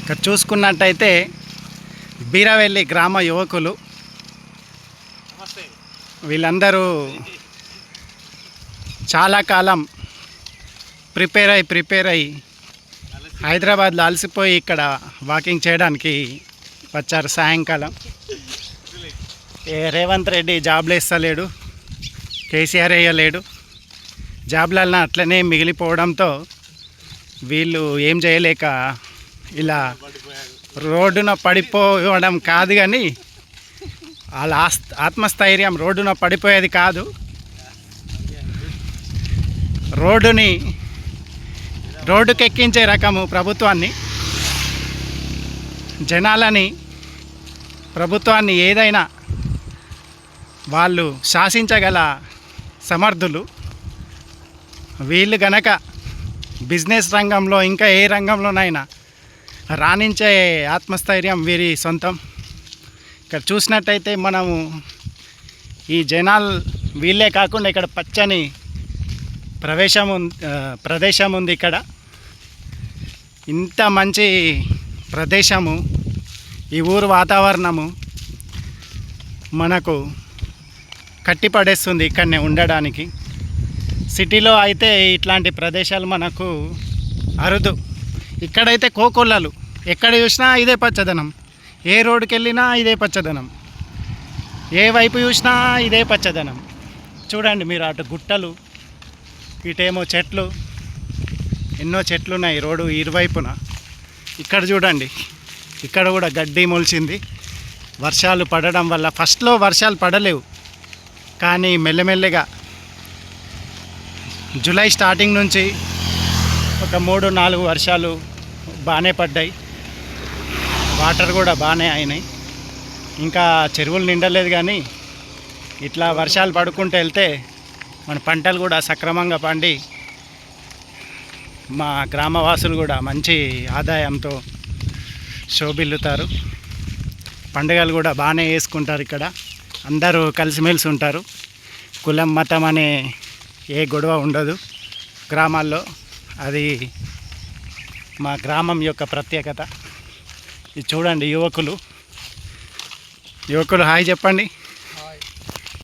ఇక్కడ చూసుకున్నట్టయితే బీరవెల్లి గ్రామ యువకులు వీళ్ళందరూ చాలా కాలం ప్రిపేర్ అయ్యి హైదరాబాద్లో అలసిపోయి ఇక్కడ వాకింగ్ చేయడానికి వచ్చారు. సాయంకాలం రేవంత్ రెడ్డి జాబ్లు ఇస్తలేడు, కేసీఆర్ వేయలేడు, జాబ్లన్నా అట్లనే మిగిలిపోవడంతో వీళ్ళు ఏం చేయలేక ఇలా రోడ్డున పడిపోవడం కాదు, కానీ వాళ్ళ ఆత్మస్థైర్యం రోడ్డున పడిపోయేది కాదు, రోడ్డుకెక్కించే రకము ప్రభుత్వాన్ని, ప్రభుత్వాన్ని ఏదైనా వాళ్ళు శాసించగల సమర్థులు. వీళ్ళు గనక బిజినెస్ రంగంలో ఇంకా ఏ రంగంలోనైనా రాణించే ఆత్మస్థైర్యం వీరి సొంతం. ఇక్కడ చూసినట్టయితే మనము ఈ జనాలు వీళ్ళే కాకుండా ఇక్కడ పచ్చని ప్రదేశం ఉంది. ఇక్కడ ఇంత మంచి ప్రదేశము, ఈ ఊరు వాతావరణము మనకు కట్టిపడేస్తుంది ఇక్కడనే ఉండడానికి. సిటీలో అయితే ఇట్లాంటి ప్రదేశాలు మనకు అరుదు. ఇక్కడైతే కోకొల్లలు, ఎక్కడ చూసినా ఇదే పచ్చదనం, ఏ రోడ్డుకి వెళ్ళినా ఇదే పచ్చదనం, ఏ వైపు చూసినా ఇదే పచ్చదనం. చూడండి మీరు, అటు గుట్టలు, ఇటేమో చెట్లు, ఎన్నో చెట్లు ఉన్నాయి రోడ్డు ఇరువైపున. ఇక్కడ చూడండి, ఇక్కడ కూడా గడ్డి మొలిచింది వర్షాలు పడడం వల్ల. ఫస్ట్లో వర్షాలు పడలేవు, కానీ మెల్లమెల్లగా జూలై స్టార్టింగ్ నుంచి ఒక 3-4 వర్షాలు బాగానే పడ్డాయి. వాటర్ కూడా బాగానే అయినాయి. ఇంకా చెరువులు నిండలేదు, కానీ ఇట్లా వర్షాలు పడుకుంటూ వెళ్తే మన పంటలు కూడా సక్రమంగా పండి మా గ్రామవాసులు కూడా మంచి ఆదాయంతో శోభిల్లుతారు. పండుగలు కూడా బాగానే వేసుకుంటారు. ఇక్కడ అందరూ కలిసిమెలిసి ఉంటారు. కులం మతం అనే ఏ గొడవ ఉండదు గ్రామాల్లో. అది మా గ్రామం యొక్క ప్రత్యేకత. ఇది చూడండి, యువకులు హాయ్ చెప్పండి.